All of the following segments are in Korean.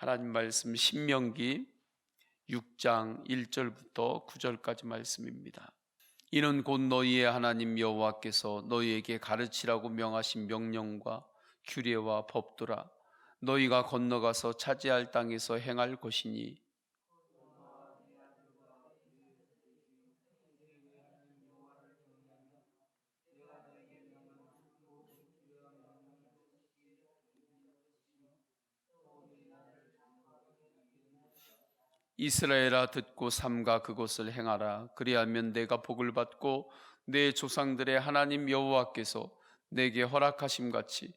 하나님 말씀 신명기 6장 1절부터 9절까지 말씀입니다. 이는 곧 너희의 하나님 여호와께서 너희에게 가르치라고 명하신 명령과 규례와 법도라. 너희가 건너가서 차지할 땅에서 행할 것이니 이스라엘아 듣고 삼가 그것을 행하라. 그리하면 내가 복을 받고 내 조상들의 하나님 여호와께서 내게 허락하심 같이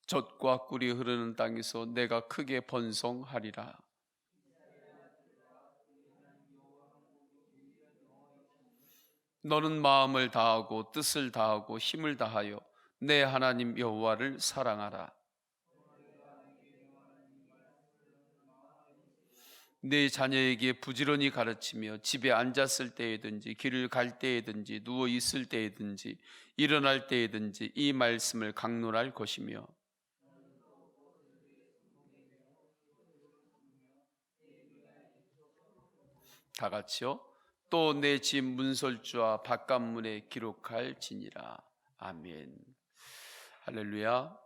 젖과 꿀이 흐르는 땅에서 내가 크게 번성하리라. 너는 마음을 다하고 뜻을 다하고 힘을 다하여 내 하나님 여호와를 사랑하라. 네 자녀에게 부지런히 가르치며 집에 앉았을 때에든지 길을 갈 때에든지 누워 있을 때에든지 일어날 때에든지 이 말씀을 강론할 것이며 다 같이요. 또 내 집 문설주와 바깥문에 기록할지니라. 아멘. 할렐루야.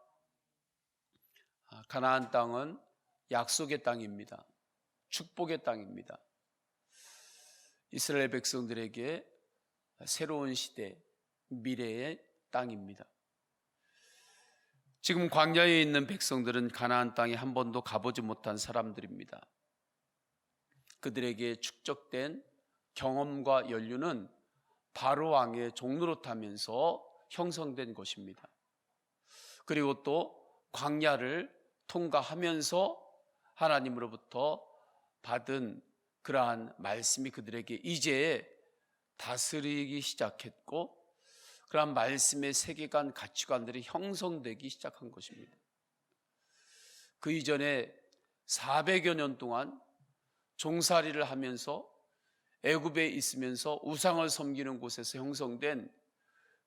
가나안 땅은 약속의 땅입니다. 축복의 땅입니다. 이스라엘 백성들에게 새로운 시대, 미래의 땅입니다. 지금 광야에 있는 백성들은 가나안 땅에 한 번도 가보지 못한 사람들입니다. 그들에게 축적된 경험과 연륜은 바로 왕의 종로로 타면서 형성된 것입니다. 그리고 또 광야를 통과하면서 하나님으로부터 받은 그러한 말씀이 그들에게 이제 다스리기 시작했고, 그러한 말씀의 세계관, 가치관들이 형성되기 시작한 것입니다. 그 이전에 400여 년 동안 종살이를 하면서 애굽에 있으면서 우상을 섬기는 곳에서 형성된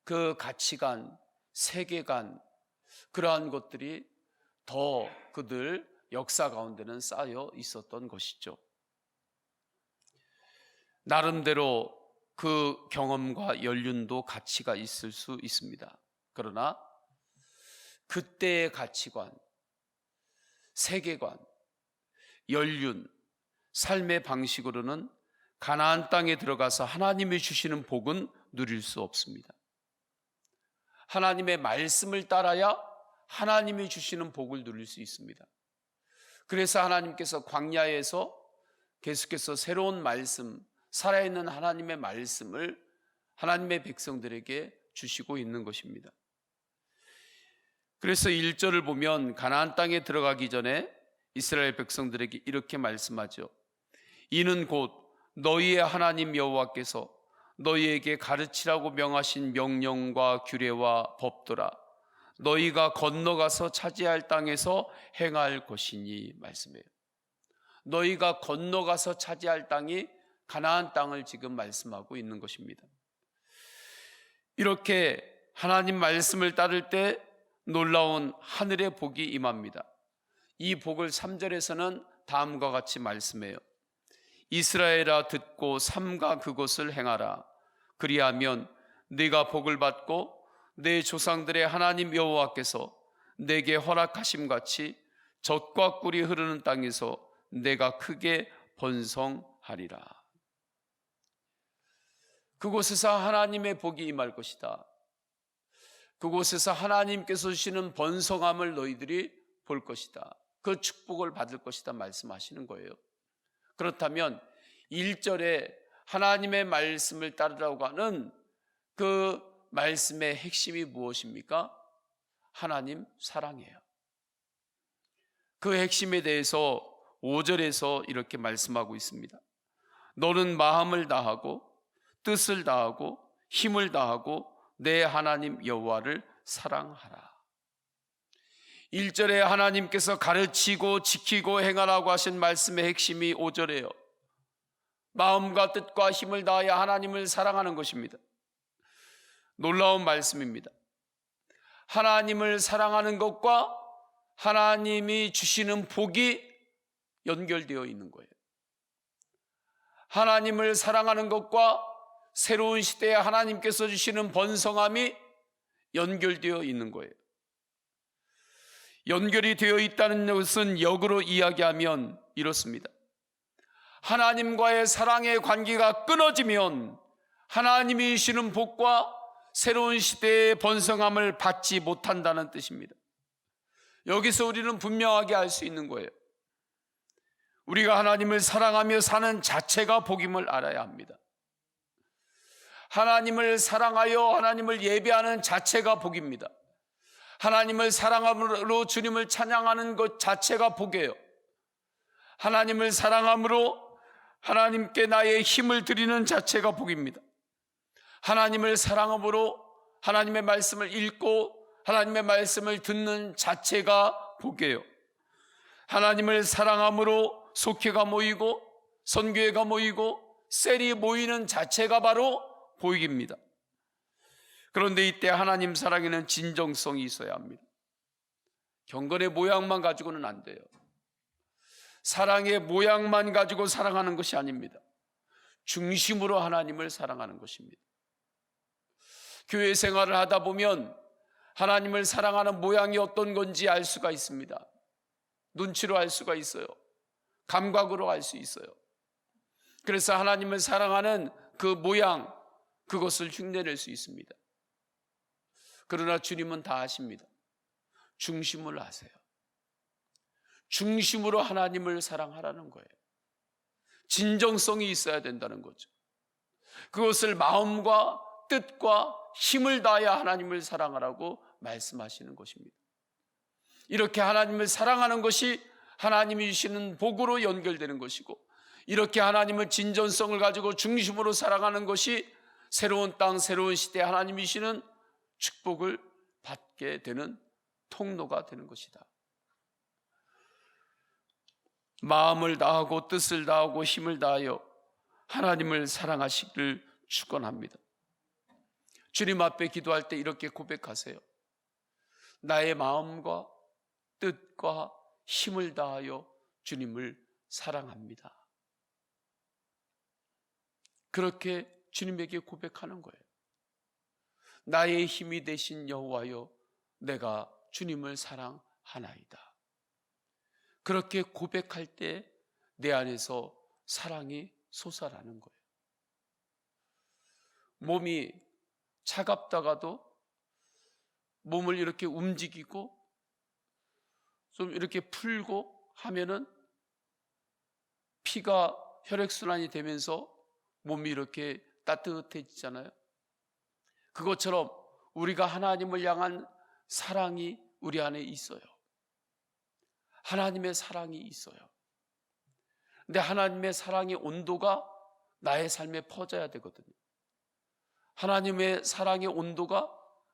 그 가치관, 세계관, 그러한 것들이 더 그들 역사 가운데는 쌓여 있었던 것이죠. 나름대로 그 경험과 연륜도 가치가 있을 수 있습니다. 그러나 그때의 가치관, 세계관, 연륜, 삶의 방식으로는 가나안 땅에 들어가서 하나님이 주시는 복은 누릴 수 없습니다. 하나님의 말씀을 따라야 하나님이 주시는 복을 누릴 수 있습니다. 그래서 하나님께서 광야에서 계속해서 새로운 말씀, 살아있는 하나님의 말씀을 하나님의 백성들에게 주시고 있는 것입니다. 그래서 1절을 보면 가나안 땅에 들어가기 전에 이스라엘 백성들에게 이렇게 말씀하죠. 이는 곧 너희의 하나님 여호와께서 너희에게 가르치라고 명하신 명령과 규례와 법도라. 너희가 건너가서 차지할 땅에서 행할 것이니 말씀해요. 너희가 건너가서 차지할 땅이 가나안 땅을 지금 말씀하고 있는 것입니다. 이렇게 하나님 말씀을 따를 때 놀라운 하늘의 복이 임합니다. 이 복을 3절에서는 다음과 같이 말씀해요. 이스라엘아 듣고 삼가 그것을 행하라. 그리하면 네가 복을 받고 내 조상들의 하나님 여호와께서 내게 허락하심 같이 젖과 꿀이 흐르는 땅에서 내가 크게 번성하리라. 그곳에서 하나님의 복이 임할 것이다. 그곳에서 하나님께서 주시는 번성함을 너희들이 볼 것이다. 그 축복을 받을 것이다 말씀하시는 거예요. 그렇다면 1절에 하나님의 말씀을 따르라고 하는 그 말씀의 핵심이 무엇입니까? 하나님 사랑이에요. 그 핵심에 대해서 5절에서 이렇게 말씀하고 있습니다. 너는 마음을 다하고 뜻을 다하고 힘을 다하고 내 하나님 여호와를 사랑하라. 1절에 하나님께서 가르치고 지키고 행하라고 하신 말씀의 핵심이 5절이에요. 마음과 뜻과 힘을 다하여 하나님을 사랑하는 것입니다. 놀라운 말씀입니다. 하나님을 사랑하는 것과 하나님이 주시는 복이 연결되어 있는 거예요. 하나님을 사랑하는 것과 새로운 시대에 하나님께서 주시는 번성함이 연결되어 있는 거예요. 연결이 되어 있다는 것은 역으로 이야기하면 이렇습니다. 하나님과의 사랑의 관계가 끊어지면 하나님이 주시는 복과 새로운 시대의 번성함을 받지 못한다는 뜻입니다. 여기서 우리는 분명하게 알 수 있는 거예요. 우리가 하나님을 사랑하며 사는 자체가 복임을 알아야 합니다. 하나님을 사랑하여 하나님을 예배하는 자체가 복입니다. 하나님을 사랑함으로 주님을 찬양하는 것 자체가 복이에요. 하나님을 사랑함으로 하나님께 나의 힘을 드리는 자체가 복입니다. 하나님을 사랑함으로 하나님의 말씀을 읽고 하나님의 말씀을 듣는 자체가 복이에요. 하나님을 사랑함으로 속회가 모이고 선교회가 모이고 셀이 모이는 자체가 바로 복입니다. 그런데 이때 하나님 사랑에는 진정성이 있어야 합니다. 경건의 모양만 가지고는 안 돼요. 사랑의 모양만 가지고 사랑하는 것이 아닙니다. 중심으로 하나님을 사랑하는 것입니다. 교회 생활을 하다 보면 하나님을 사랑하는 모양이 어떤 건지 알 수가 있습니다. 눈치로 알 수가 있어요. 감각으로 알 수 있어요. 그래서 하나님을 사랑하는 그 모양, 그것을 흉내낼 수 있습니다. 그러나 주님은 다 아십니다. 중심을 아세요. 중심으로 하나님을 사랑하라는 거예요. 진정성이 있어야 된다는 거죠. 그것을 마음과 뜻과 힘을 다하여 하나님을 사랑하라고 말씀하시는 것입니다. 이렇게 하나님을 사랑하는 것이 하나님이 주시는 복으로 연결되는 것이고, 이렇게 하나님을 진전성을 가지고 중심으로 사랑하는 것이 새로운 땅, 새로운 시대에 하나님이 주시는 축복을 받게 되는 통로가 되는 것이다. 마음을 다하고 뜻을 다하고 힘을 다하여 하나님을 사랑하시기를 축원합니다. 주님 앞에 기도할 때 이렇게 고백하세요. 나의 마음과 뜻과 힘을 다하여 주님을 사랑합니다. 그렇게 주님에게 고백하는 거예요. 나의 힘이 되신 여호와여, 내가 주님을 사랑하나이다. 그렇게 고백할 때 내 안에서 사랑이 솟아나는 거예요. 몸이 차갑다가도 몸을 이렇게 움직이고 좀 이렇게 풀고 하면은 피가 혈액순환이 되면서 몸이 이렇게 따뜻해지잖아요. 그것처럼 우리가 하나님을 향한 사랑이 우리 안에 있어요. 하나님의 사랑이 있어요. 근데 하나님의 사랑의 온도가 나의 삶에 퍼져야 되거든요. 하나님의 사랑의 온도가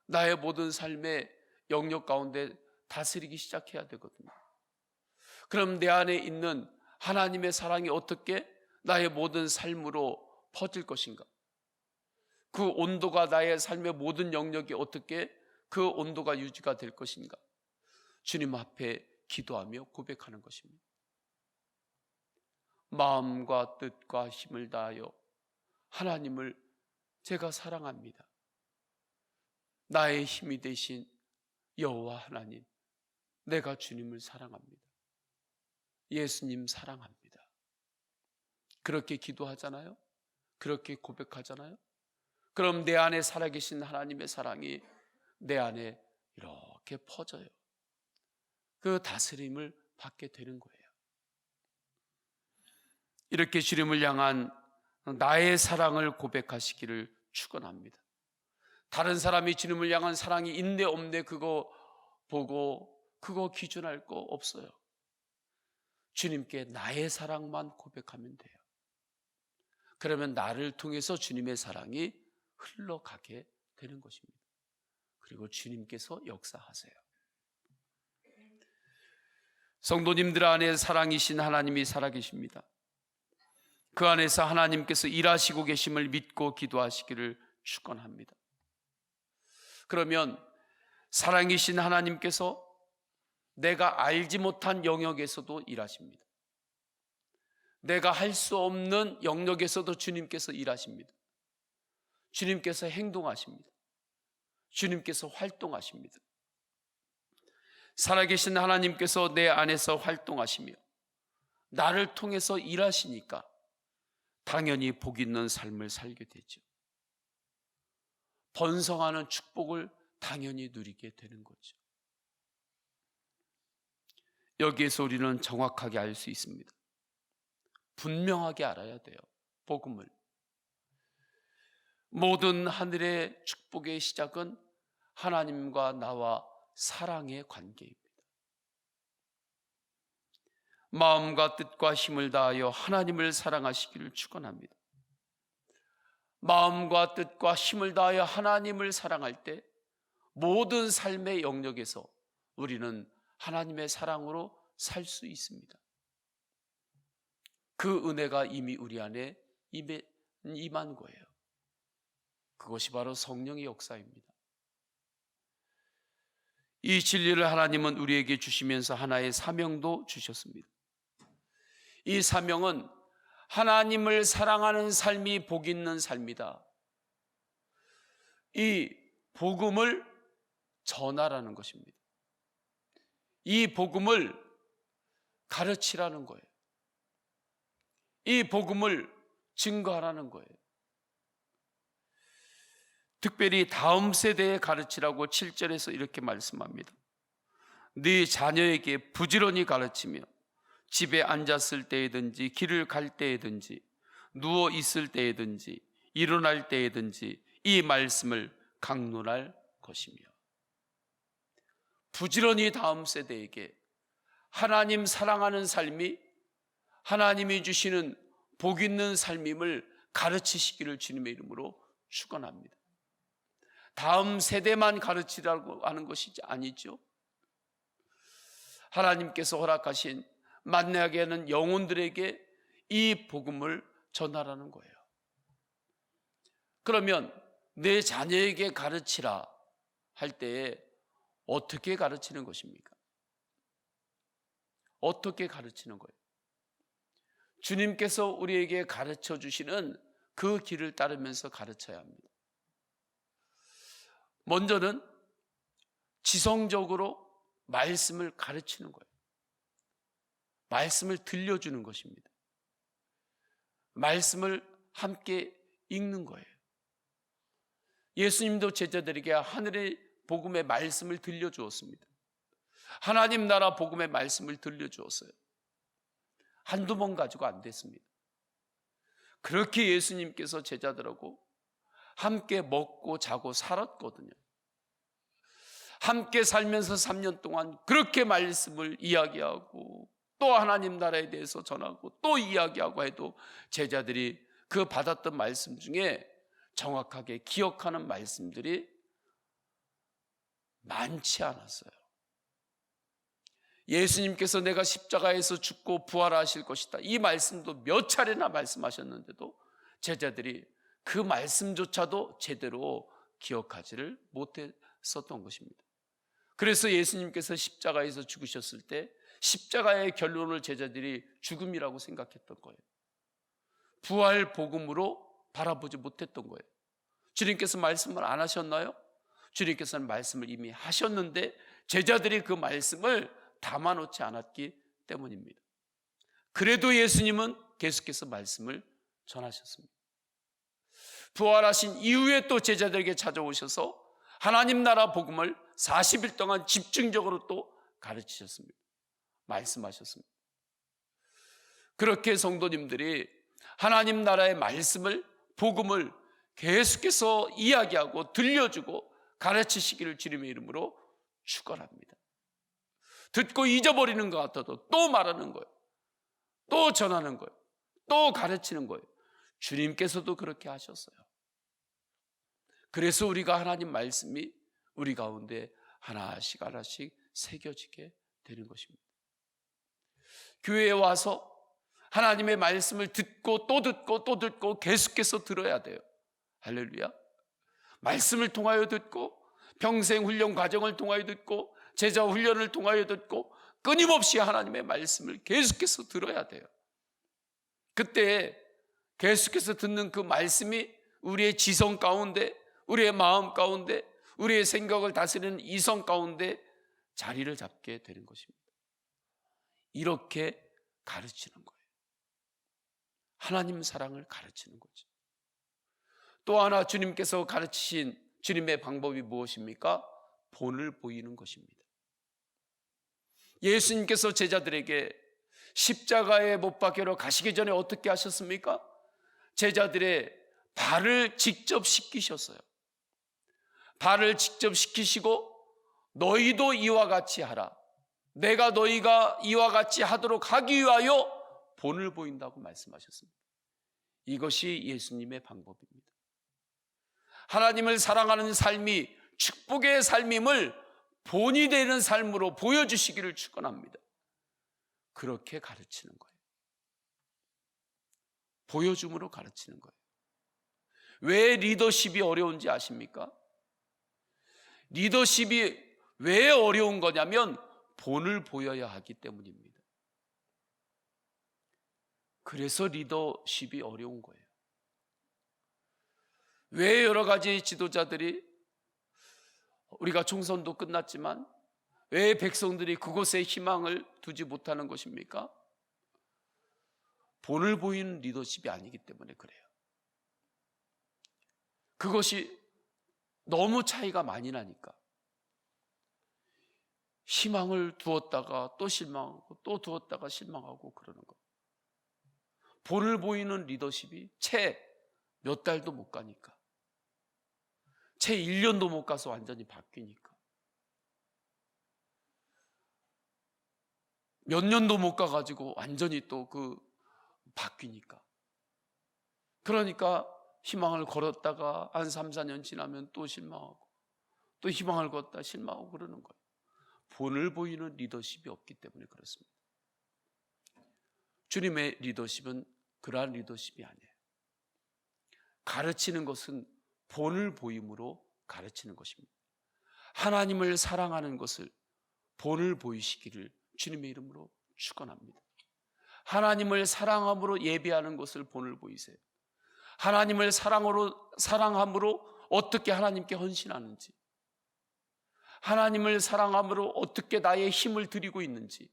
나의 모든 삶의 영역 가운데 다스리기 시작해야 되거든요. 그럼 내 안에 있는 하나님의 사랑이 어떻게 나의 모든 삶으로 퍼질 것인가? 그 온도가 나의 삶의 모든 영역이 어떻게 그 온도가 유지가 될 것인가? 주님 앞에 기도하며 고백하는 것입니다. 마음과 뜻과 힘을 다하여 하나님을 제가 사랑합니다. 나의 힘이 되신 여호와 하나님, 내가 주님을 사랑합니다. 예수님 사랑합니다. 그렇게 기도하잖아요. 그렇게 고백하잖아요. 그럼 내 안에 살아계신 하나님의 사랑이 내 안에 이렇게 퍼져요. 그 다스림을 받게 되는 거예요. 이렇게 주님을 향한 나의 사랑을 고백하시기를 축원합니다. 다른 사람이 주님을 향한 사랑이 있네 없네 그거 보고 그거 기준할 거 없어요. 주님께 나의 사랑만 고백하면 돼요. 그러면 나를 통해서 주님의 사랑이 흘러가게 되는 것입니다. 그리고 주님께서 역사하세요. 성도님들 안에 사랑이신 하나님이 살아계십니다. 그 안에서 하나님께서 일하시고 계심을 믿고 기도하시기를 축원합니다. 그러면 사랑이신 하나님께서 내가 알지 못한 영역에서도 일하십니다. 내가 할 수 없는 영역에서도 주님께서 일하십니다. 주님께서 행동하십니다. 주님께서 활동하십니다. 살아계신 하나님께서 내 안에서 활동하시며 나를 통해서 일하시니까 당연히 복 있는 삶을 살게 되죠. 번성하는 축복을 당연히 누리게 되는 거죠. 여기에서 우리는 정확하게 알 수 있습니다. 분명하게 알아야 돼요. 복음을. 모든 하늘의 축복의 시작은 하나님과 나와 사랑의 관계입니다. 마음과 뜻과 힘을 다하여 하나님을 사랑하시기를 축원합니다. 마음과 뜻과 힘을 다하여 하나님을 사랑할 때 모든 삶의 영역에서 우리는 하나님의 사랑으로 살 수 있습니다. 그 은혜가 이미 우리 안에 임한 거예요. 그것이 바로 성령의 역사입니다. 이 진리를 하나님은 우리에게 주시면서 하나의 사명도 주셨습니다. 이 사명은 하나님을 사랑하는 삶이 복 있는 삶이다. 이 복음을 전하라는 것입니다. 이 복음을 가르치라는 거예요. 이 복음을 증거하라는 거예요. 특별히 다음 세대에 가르치라고 7절에서 이렇게 말씀합니다. 네 자녀에게 부지런히 가르치며 집에 앉았을 때에든지 길을 갈 때에든지 누워 있을 때에든지 일어날 때에든지 이 말씀을 강론할 것이며, 부지런히 다음 세대에게 하나님 사랑하는 삶이 하나님이 주시는 복 있는 삶임을 가르치시기를 주님의 이름으로 축원합니다. 다음 세대만 가르치라고 하는 것이 아니죠. 하나님께서 허락하신 만나게 하는 영혼들에게 이 복음을 전하라는 거예요. 그러면 내 자녀에게 가르치라 할 때에 어떻게 가르치는 것입니까? 어떻게 가르치는 거예요? 주님께서 우리에게 가르쳐 주시는 그 길을 따르면서 가르쳐야 합니다. 먼저는 지성적으로 말씀을 가르치는 거예요. 말씀을 들려주는 것입니다. 말씀을 함께 읽는 거예요. 예수님도 제자들에게 하늘의 복음의 말씀을 들려주었습니다. 하나님 나라 복음의 말씀을 들려주었어요. 한두 번 가지고 안 됐습니다. 그렇게 예수님께서 제자들하고 함께 먹고 자고 살았거든요. 함께 살면서 3년 동안 그렇게 말씀을 이야기하고 또 하나님 나라에 대해서 전하고 또 이야기하고 해도 제자들이 그 받았던 말씀 중에 정확하게 기억하는 말씀들이 많지 않았어요. 예수님께서 내가 십자가에서 죽고 부활하실 것이다, 이 말씀도 몇 차례나 말씀하셨는데도 제자들이 그 말씀조차도 제대로 기억하지를 못했었던 것입니다. 그래서 예수님께서 십자가에서 죽으셨을 때 십자가의 결론을 제자들이 죽음이라고 생각했던 거예요. 부활 복음으로 바라보지 못했던 거예요. 주님께서 말씀을 안 하셨나요? 주님께서는 말씀을 이미 하셨는데 제자들이 그 말씀을 담아놓지 않았기 때문입니다. 그래도 예수님은 계속해서 말씀을 전하셨습니다. 부활하신 이후에 또 제자들에게 찾아오셔서 하나님 나라 복음을 40일 동안 집중적으로 또 가르치셨습니다. 말씀하셨습니다. 그렇게 성도님들이 하나님 나라의 말씀을, 복음을 계속해서 이야기하고 들려주고 가르치시기를 주님의 이름으로 축원합니다. 듣고 잊어버리는 것 같아도 또 말하는 거예요. 또 전하는 거예요. 또 가르치는 거예요. 주님께서도 그렇게 하셨어요. 그래서 우리가 하나님 말씀이 우리 가운데 하나씩 하나씩 새겨지게 되는 것입니다. 교회에 와서 하나님의 말씀을 듣고 또 듣고 또 듣고 계속해서 들어야 돼요. 할렐루야. 말씀을 통하여 듣고 평생 훈련 과정을 통하여 듣고 제자 훈련을 통하여 듣고 끊임없이 하나님의 말씀을 계속해서 들어야 돼요. 그때 계속해서 듣는 그 말씀이 우리의 지성 가운데, 우리의 마음 가운데, 우리의 생각을 다스리는 이성 가운데 자리를 잡게 되는 것입니다. 이렇게 가르치는 거예요. 하나님 사랑을 가르치는 거죠. 또 하나 주님께서 가르치신 주님의 방법이 무엇입니까? 본을 보이는 것입니다. 예수님께서 제자들에게 십자가에 못 박혀 가시기 전에 어떻게 하셨습니까? 제자들의 발을 직접 씻기셨어요. 발을 직접 씻기시고 너희도 이와 같이 하라. 내가 너희가 이와 같이 하도록 하기 위하여 본을 보인다고 말씀하셨습니다. 이것이 예수님의 방법입니다. 하나님을 사랑하는 삶이 축복의 삶임을 본이 되는 삶으로 보여주시기를 축원합니다. 그렇게 가르치는 거예요. 보여줌으로 가르치는 거예요. 왜 리더십이 어려운지 아십니까? 리더십이 왜 어려운 거냐면 본을 보여야 하기 때문입니다. 그래서 리더십이 어려운 거예요. 왜 여러 가지 지도자들이, 우리가 총선도 끝났지만 왜 백성들이 그곳에 희망을 두지 못하는 것입니까? 본을 보이는 리더십이 아니기 때문에 그래요. 그것이 너무 차이가 많이 나니까 희망을 두었다가 또 실망하고 또 두었다가 실망하고 그러는 거. 본을 보이는 리더십이 채 몇 달도 못 가니까, 채 1년도 못 가서 완전히 바뀌니까, 몇 년도 못 가가지고 완전히 또 바뀌니까. 그러니까 희망을 걸었다가 한 3, 4년 지나면 또 실망하고, 또 희망을 걸었다 실망하고 그러는 거예요. 본을 보이는 리더십이 없기 때문에 그렇습니다. 주님의 리더십은 그러한 리더십이 아니에요. 가르치는 것은 본을 보임으로 가르치는 것입니다. 하나님을 사랑하는 것을 본을 보이시기를 주님의 이름으로 축원합니다. 하나님을 사랑함으로 예배하는 것을 본을 보이세요. 하나님을 사랑함으로 어떻게 하나님께 헌신하는지, 하나님을 사랑함으로 어떻게 나의 힘을 드리고 있는지,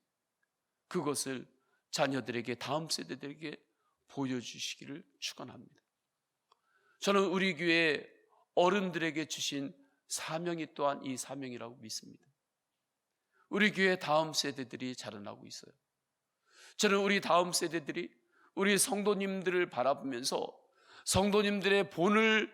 그것을 자녀들에게, 다음 세대들에게 보여주시기를 축원합니다. 저는 우리 교회 어른들에게 주신 사명이 또한 이 사명이라고 믿습니다. 우리 교회 다음 세대들이 자라나고 있어요. 저는 우리 다음 세대들이 우리 성도님들을 바라보면서 성도님들의 본을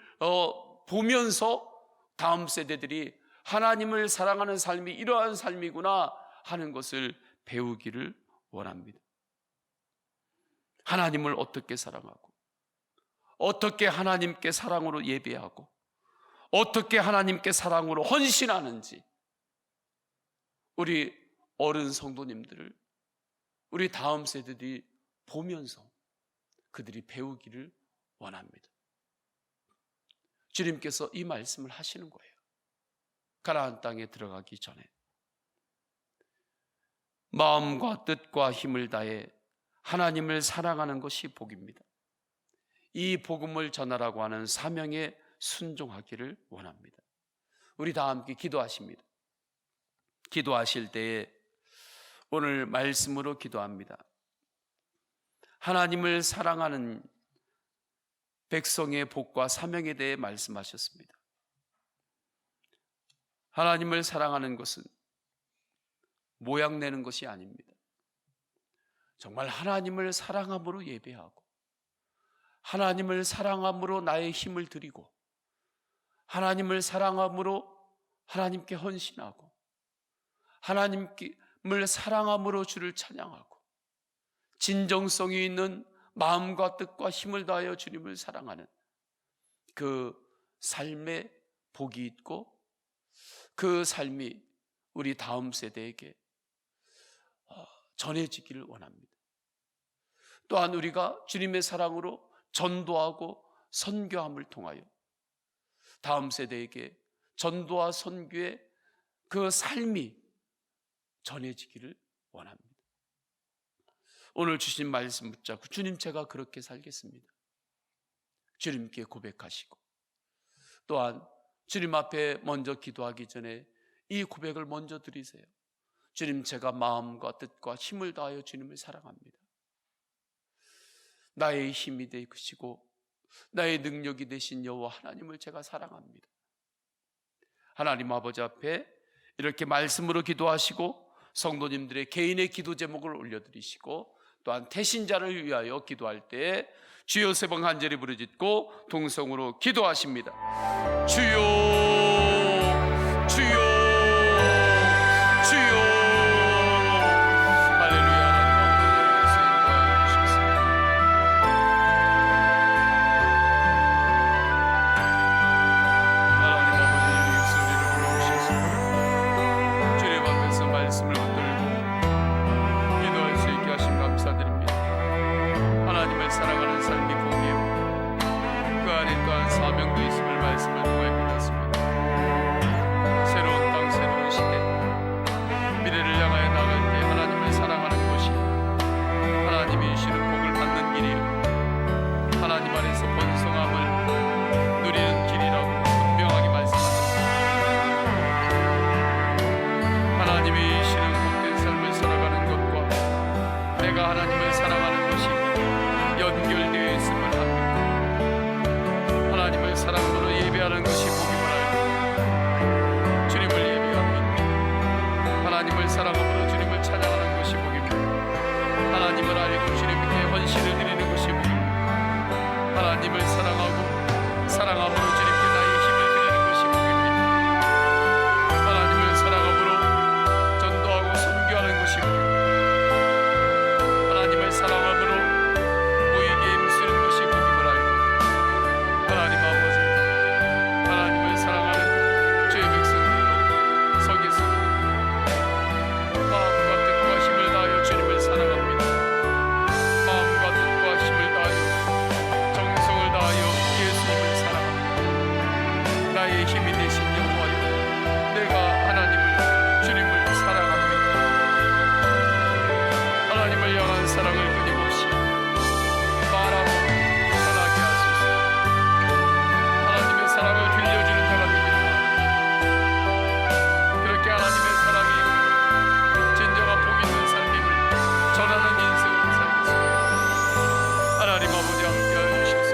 보면서 다음 세대들이 하나님을 사랑하는 삶이 이러한 삶이구나 하는 것을 배우기를 원합니다. 하나님을 어떻게 사랑하고, 어떻게 하나님께 사랑으로 예배하고, 어떻게 하나님께 사랑으로 헌신하는지 우리 어른 성도님들을 우리 다음 세대들이 보면서 그들이 배우기를 원합니다. 주님께서 이 말씀을 하시는 거예요. 가나안 땅에 들어가기 전에 마음과 뜻과 힘을 다해 하나님을 사랑하는 것이 복입니다. 이 복음을 전하라고 하는 사명에 순종하기를 원합니다. 우리 다 함께 기도하십니다. 기도하실 때에 오늘 말씀으로 기도합니다. 하나님을 사랑하는 백성의 복과 사명에 대해 말씀하셨습니다. 하나님을 사랑하는 것은 모양내는 것이 아닙니다. 정말 하나님을 사랑함으로 예배하고, 하나님을 사랑함으로 나의 힘을 드리고, 하나님을 사랑함으로 하나님께 헌신하고, 하나님을 사랑함으로 주를 찬양하고, 진정성이 있는 마음과 뜻과 힘을 다하여 주님을 사랑하는 그 삶에 복이 있고, 그 삶이 우리 다음 세대에게 전해지기를 원합니다. 또한 우리가 주님의 사랑으로 전도하고 선교함을 통하여 다음 세대에게 전도와 선교의 그 삶이 전해지기를 원합니다. 오늘 주신 말씀 붙잡고 주님 제가 그렇게 살겠습니다. 주님께 고백하시고 또한 주님 앞에 먼저 기도하기 전에 이 고백을 먼저 드리세요. 주님 제가 마음과 뜻과 힘을 다하여 주님을 사랑합니다. 나의 힘이 되시고 나의 능력이 되신 여호와 하나님을 제가 사랑합니다. 하나님 아버지 앞에 이렇게 말씀으로 기도하시고 성도님들의 개인의 기도 제목을 올려드리시고 또한 태신자를 위하여 기도할 때 주여 세 번 간절히 부르짖고 동성으로 기도하십니다. 주여 주여 주여. 할렐루야. 하나님 아버지의 목소리를 불러주셨습니다. 주님 앞에서 말씀을 붙들고 기도할 수 있게 하심 감사드립니다. 하나님을 사랑하는 삶이 복이요 그 안에 또한 사명도 있음을 말씀을 통해 보았습니다. 새로운 땅 새로운 시대 미래를 향하여 나갈 때 하나님을 사랑하는 것이 하나님이 주시는 복을 받는 길이요 하나님 안에서 번성함을 누리는 길이라고 분명하게 말씀하셨습니다. 하나님이 주시는 복된 삶을 살아가는 것과 내가 하나님을 사랑하는 것이 연결되어 있음을 합니다. 하나님을 사랑으로 예배하는 것이 복임을 알고 주님을 예배합니다. 하나님을 사랑함으로 주님을 찬양하는 것이 복입니다. 하나님을 알고 주님께 헌신을 드리는 것이 복입니다. 하나님을 사랑하고 사랑함으로 주님께 나의 힘을 드리는 것이 복입니다. 하나님을 사랑함으로 전도하고 선교하는 것이 복입니다. 하나님을 사랑함으로 모이게 힘쓰는 것이 복임을 알고 하나님 아버지 하나님을 사랑하는 주의 백성들로 서겠습니다. 마음과 뜻과 힘을 다하여 주님을 사랑합니다. 마음과 뜻과 힘을 다하여 정성을 다하여 예수님을 사랑합니다. 나의 힘이 되신 여호와여 내가 하나님을 주님을 사랑합니다. 하나님을 향한 사랑을 끊임없이 말하고 전하게 하소서. 하나님의 사랑을 들려주는 자가 되기를 바랍니다. 그렇게 하나님의 사랑이 진정한 복 있는 삶임을 전하는 인생으로 살겠습니다. 하나님 아버지 함께하여 주셔서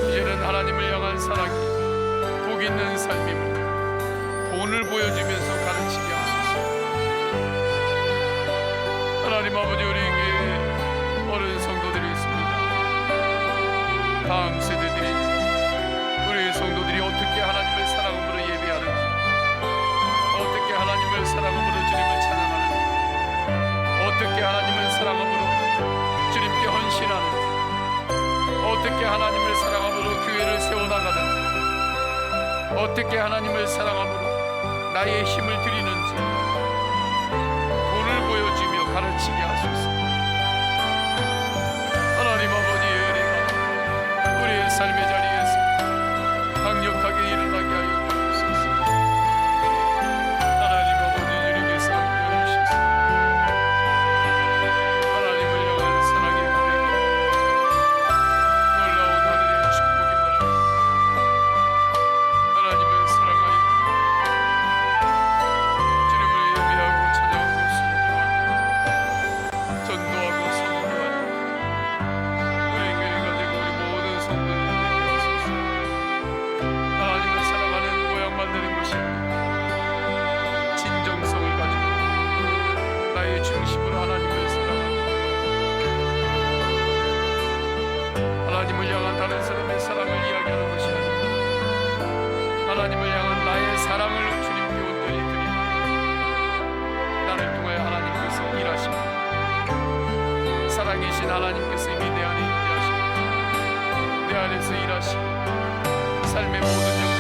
이제는 하나님을 향한 사랑이 복 있는 삶임을 본을 보여주면서 가르치게 하소서. 하나님 아버지 우리 교회에 어른 성도들이 있습니다. 다음 세대들이 우리 성도들이 어떻게 하나님을 사랑함으로 예배하는지 어떻게 하나님을 사랑함으로 주님을 찬양하는지 어떻게 하나님을 사랑함으로 주님께 헌신하는지 어떻게 하나님을 사랑함으로 교회를 세워나가는지 어떻게 하나님을 사랑함으로 나의 힘을 드리는지 본을 보여주며 가르치게 하소서. 하나님 아버지의 은혜가 우리의 삶의 자리에서 강력하게 일어나게 하여 주옵소서. 하나님 아버지 주님께서 함께하여 주셔서 하나님을 향한 사랑의 고백 놀라운 하늘의 축복이 바랍니다. 하나님을 사랑하여 주님을 예배하고 찬양하고 순종하고 전도하고 선교하는 우리 교회가 되고 우리 모든 성도들이 되게 하소서. 하나님을 사랑하는 모양 만드는 것이 진정성을 가지고 나의 중심으로 하나님을 사랑하고 하나님을 향한 다른 사람의 사랑을 이야기하는 것이 아니라 하나님을 향한 나의 사랑을 주님께 온전히 드리고 나를 통하여 하나님께서 일하시고 살아계신 하나님께서 이미 내 안에 임재하시고 내 안에서 일하시고 삶의 모든